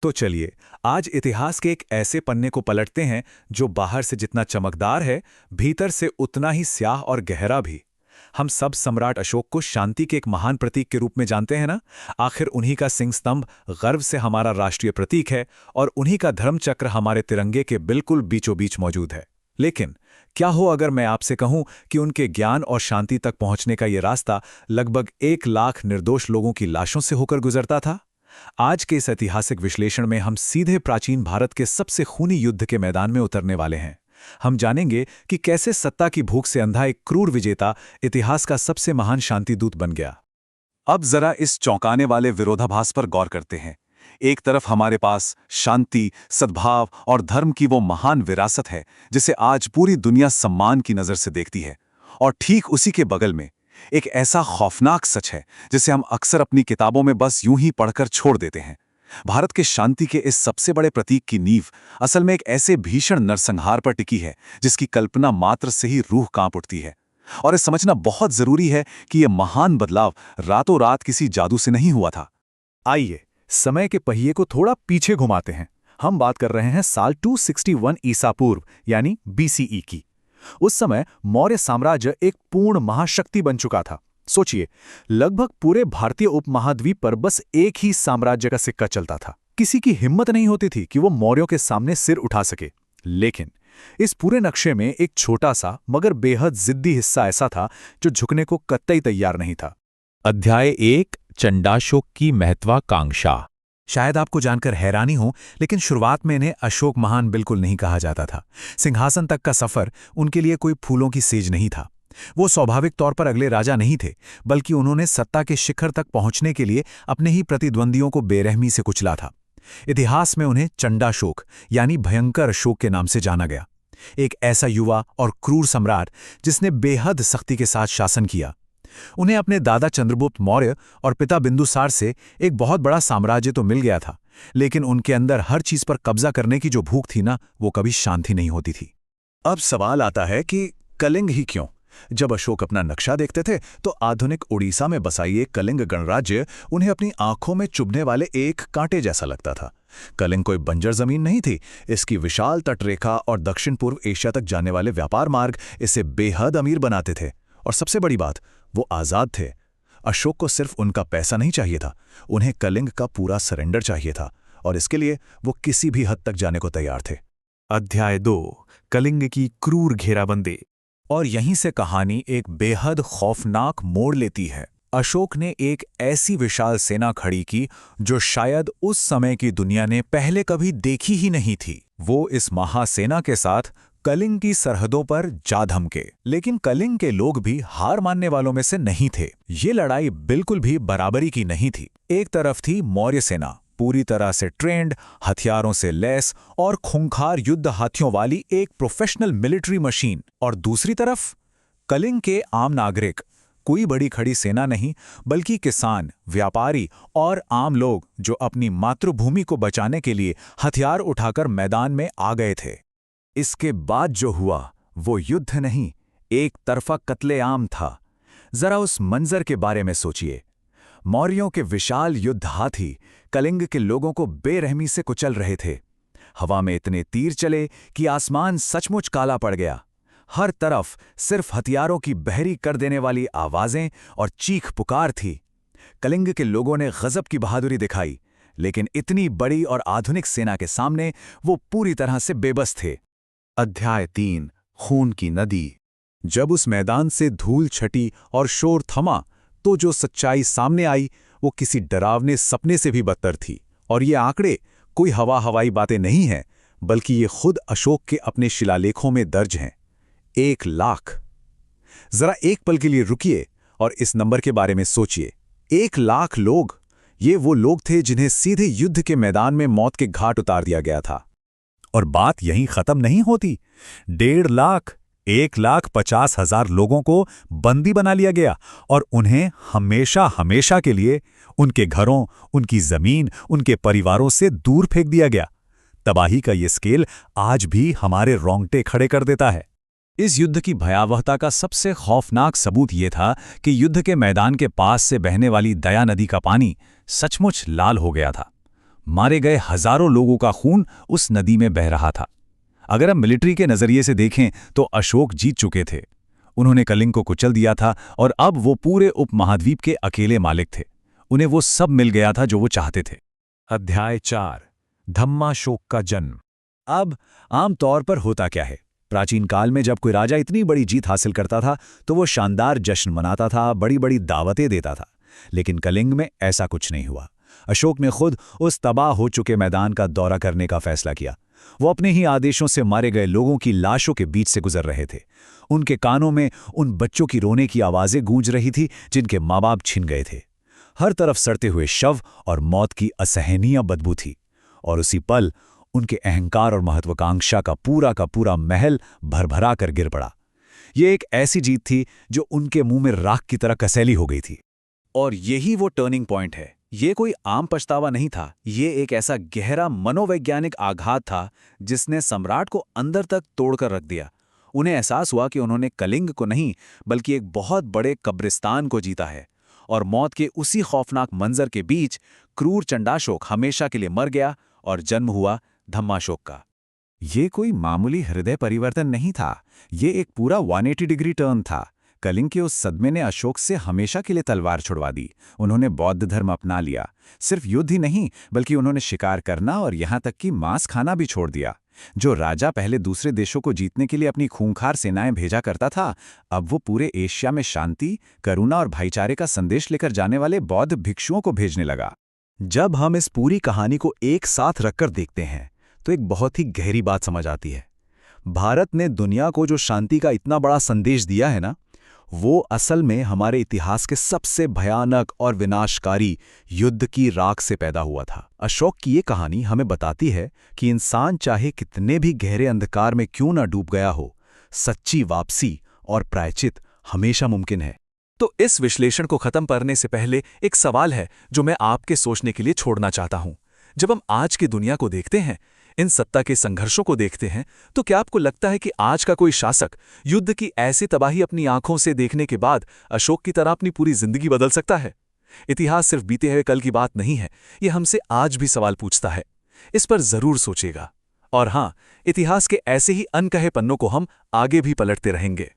तो चलिए आज इतिहास के एक ऐसे पन्ने को पलटते हैं जो बाहर से जितना चमकदार है, भीतर से उतना ही स्याह और गहरा भी। हम सब सम्राट अशोक को शांति के एक महान प्रतीक के रूप में जानते हैं ना। आखिर उन्हीं का सिंह स्तंभ गर्व से हमारा राष्ट्रीय प्रतीक है और उन्हीं का धर्मचक्र हमारे तिरंगे के बिल्कुल बीचों बीच मौजूद है। लेकिन क्या हो अगर मैं आपसे कहूं कि उनके ज्ञान और शांति तक पहुंचने का ये रास्ता लगभग 1 लाख निर्दोष लोगों की लाशों से होकर गुजरता था। आज के इस ऐतिहासिक विश्लेषण में हम सीधे प्राचीन भारत के सबसे खूनी युद्ध के मैदान में उतरने वाले हैं। हम जानेंगे कि कैसे सत्ता की भूख से अंधा एक क्रूर विजेता इतिहास का सबसे महान शांतिदूत बन गया। अब जरा इस चौंकाने वाले विरोधाभास पर गौर करते हैं। एक तरफ हमारे पास शांति, सद्भाव और धर्म की वो महान विरासत है जिसे आज पूरी दुनिया सम्मान की नजर से देखती है, और ठीक उसी के बगल में एक ऐसा खौफनाक सच है जिसे हम अक्सर अपनी किताबों में बस यूं ही पढ़कर छोड़ देते हैं। भारत के शांति के इस सबसे बड़े प्रतीक की नींव असल में एक ऐसे भीषण नरसंहार पर टिकी है जिसकी कल्पना मात्र से ही रूह कांप उठती है। और ये समझना बहुत जरूरी है कि यह महान बदलाव रातों रात किसी जादू से नहीं हुआ था। आइए समय के पहिए को थोड़ा पीछे घुमाते हैं। हम बात कर रहे हैं साल 261 ईसा पूर्व यानी BCE की। उस समय मौर्य साम्राज्य एक पूर्ण महाशक्ति बन चुका था। सोचिए, लगभग पूरे भारतीय उपमहाद्वीप पर बस एक ही साम्राज्य का सिक्का चलता था। किसी की हिम्मत नहीं होती थी कि वो मौर्यों के सामने सिर उठा सके। लेकिन इस पूरे नक्शे में एक छोटा सा मगर बेहद जिद्दी हिस्सा ऐसा था जो झुकने को कतई तैयार नहीं था। अध्याय 1 चंडाशोक की महत्वाकांक्षा। शायद आपको जानकर हैरानी हो, लेकिन शुरुआत में इन्हें अशोक महान बिल्कुल नहीं कहा जाता था। सिंहासन तक का सफर उनके लिए कोई फूलों की सेज नहीं था। वो स्वाभाविक तौर पर अगले राजा नहीं थे, बल्कि उन्होंने सत्ता के शिखर तक पहुंचने के लिए अपने ही प्रतिद्वंदियों को बेरहमी से कुचला था। इतिहास में उन्हें चंडाशोक यानी भयंकर अशोक के नाम से जाना गया। एक ऐसा युवा और क्रूर सम्राट जिसने बेहद सख्ती के साथ शासन किया। उन्हें अपने दादा चंद्रगुप्त मौर्य और पिता बिंदुसार से एक बहुत बड़ा साम्राज्य तो मिल गया था, लेकिन उनके अंदर हर चीज पर कब्जा करने की जो भूख थी ना, वो कभी शांति नहीं होती थी। अब सवाल आता है कि कलिंग ही क्यों? जब अशोक अपना नक्शा देखते थे तो आधुनिक उड़ीसा में बसाई एक कलिंग गणराज्य उन्हें अपनी आंखों में चुभने वाले एक कांटे जैसा लगता था। कलिंग कोई बंजर जमीन नहीं थी। इसकी विशाल तटरेखा और दक्षिण पूर्व एशिया तक जाने वाले व्यापार मार्ग इसे बेहद अमीर बनाते थे। और सबसे बड़ी बात, वो आजाद थे। अशोक को सिर्फ उनका पैसा नहीं चाहिए था, उन्हें कलिंग का पूरा सरेंडर चाहिए था, और इसके लिए वो किसी भी हद तक जाने को तैयार थे। अध्याय 2 कलिंग की क्रूर घेराबंदी। और यहीं से कहानी एक बेहद खौफनाक मोड़ लेती है। अशोक ने एक ऐसी विशाल सेना खड़ी की जो शायद उस समय की दुनिया ने पहले कभी देखी ही नहीं थी। वो इस महासेना के साथ कलिंग की सरहदों पर जा धमके, लेकिन कलिंग के लोग भी हार मानने वालों में से नहीं थे। ये लड़ाई बिल्कुल भी बराबरी की नहीं थी। एक तरफ थी मौर्य सेना, पूरी तरह से ट्रेंड, हथियारों से लैस और खूंखार युद्ध हाथियों वाली एक प्रोफेशनल मिलिट्री मशीन, और दूसरी तरफ कलिंग के आम नागरिक, कोई बड़ी खड़ी सेना नहीं, बल्कि किसान, व्यापारी और आम लोग जो अपनी मातृभूमि को बचाने के लिए हथियार उठाकर मैदान में आ गए थे। इसके बाद जो हुआ वो युद्ध नहीं, एक तरफा कत्लेआम था। जरा उस मंजर के बारे में सोचिए। मौर्यों के विशाल युद्ध हाथी कलिंग के लोगों को बेरहमी से कुचल रहे थे। हवा में इतने तीर चले कि आसमान सचमुच काला पड़ गया। हर तरफ सिर्फ हथियारों की बहरी कर देने वाली आवाजें और चीख पुकार थी। कलिंग के लोगों ने गजब की बहादुरी दिखाई, लेकिन इतनी बड़ी और आधुनिक सेना के सामने वो पूरी तरह से बेबस थे। अध्याय 3 खून की नदी। जब उस मैदान से धूल छटी और शोर थमा, तो जो सच्चाई सामने आई वो किसी डरावने सपने से भी बदतर थी। और ये आंकड़े कोई हवाई बातें नहीं हैं, बल्कि ये खुद अशोक के अपने शिलालेखों में दर्ज हैं। 1 लाख। जरा एक पल के लिए रुकिए और इस नंबर के बारे में सोचिए। 1 लाख लोग। ये वो लोग थे जिन्हें सीधे युद्ध के मैदान में मौत के घाट उतार दिया गया था। और बात यहीं खत्म नहीं होती। 1.5 लाख, 1,50,000 लोगों को बंदी बना लिया गया और उन्हें हमेशा हमेशा के लिए उनके घरों, उनकी जमीन, उनके परिवारों से दूर फेंक दिया गया। तबाही का ये स्केल आज भी हमारे रोंगटे खड़े कर देता है। इस युद्ध की भयावहता का सबसे खौफनाक सबूत ये था कि युद्ध के मैदान के पास से बहने वाली दया नदी का पानी सचमुच लाल हो गया था। मारे गए हजारों लोगों का खून उस नदी में बह रहा था। अगर हम मिलिट्री के नजरिए से देखें तो अशोक जीत चुके थे। उन्होंने कलिंग को कुचल दिया था और अब वो पूरे उपमहाद्वीप के अकेले मालिक थे। उन्हें वो सब मिल गया था जो वो चाहते थे। अध्याय 4 धम्माशोक का जन्म। अब आमतौर पर होता क्या है, प्राचीन काल में जब कोई राजा इतनी बड़ी जीत हासिल करता था तो वो शानदार जश्न मनाता था, बड़ी बड़ी दावतें देता था। लेकिन कलिंग में ऐसा कुछ नहीं हुआ। अशोक ने खुद उस तबाह हो चुके मैदान का दौरा करने का फैसला किया। वो अपने ही आदेशों से मारे गए लोगों की लाशों के बीच से गुजर रहे थे। उनके कानों में उन बच्चों की रोने की आवाजें गूंज रही थी जिनके माँ बाप छिन गए थे। हर तरफ सड़ते हुए शव और मौत की असहनीय बदबू थी। और उसी पल उनके अहंकार और महत्वाकांक्षा का पूरा महल भरभरा कर गिर पड़ा। ये एक ऐसी जीत थी जो उनके मुंह में राख की तरह कसैली हो गई थी। और यही वो टर्निंग पॉइंट है। ये कोई आम पछतावा नहीं था, ये एक ऐसा गहरा मनोवैज्ञानिक आघात था जिसने सम्राट को अंदर तक तोड़कर रख दिया। उन्हें एहसास हुआ कि उन्होंने कलिंग को नहीं बल्कि एक बहुत बड़े कब्रिस्तान को जीता है। और मौत के उसी खौफनाक मंजर के बीच क्रूर चंडाशोक हमेशा के लिए मर गया और जन्म हुआ धम्माशोक का। ये कोई मामूली हृदय परिवर्तन नहीं था, ये एक पूरा 180 डिग्री टर्न था। कलिंग के उस सदमे ने अशोक से हमेशा के लिए तलवार छुड़वा दी। उन्होंने बौद्ध धर्म अपना लिया। सिर्फ युद्ध ही नहीं बल्कि उन्होंने शिकार करना और यहाँ तक कि मांस खाना भी छोड़ दिया। जो राजा पहले दूसरे देशों को जीतने के लिए अपनी खूंखार सेनाएं भेजा करता था, अब वो पूरे एशिया में शांति, करुणा और भाईचारे का संदेश लेकर जाने वाले बौद्ध भिक्षुओं को भेजने लगा। जब हम इस पूरी कहानी को एक साथ रखकर देखते हैं तो एक बहुत ही गहरी बात समझ आती है। भारत ने दुनिया को जो शांति का इतना बड़ा संदेश दिया है ना, वो असल में हमारे इतिहास के सबसे भयानक और विनाशकारी युद्ध की राख से पैदा हुआ था। अशोक की ये कहानी हमें बताती है कि इंसान चाहे कितने भी गहरे अंधकार में क्यों न डूब गया हो, सच्ची वापसी और प्रायश्चित हमेशा मुमकिन है। तो इस विश्लेषण को खत्म करने से पहले एक सवाल है जो मैं आपके सोचने के लिए छोड़ना चाहता हूं। जब हम आज की दुनिया को देखते हैं, इन सत्ता के संघर्षों को देखते हैं, तो क्या आपको लगता है कि आज का कोई शासक युद्ध की ऐसी तबाही अपनी आंखों से देखने के बाद अशोक की तरह अपनी पूरी जिंदगी बदल सकता है? इतिहास सिर्फ बीते हुए कल की बात नहीं है, ये हमसे आज भी सवाल पूछता है। इस पर जरूर सोचिएगा। और हां, इतिहास के ऐसे ही अनकहे पन्नों को हम आगे भी पलटते रहेंगे।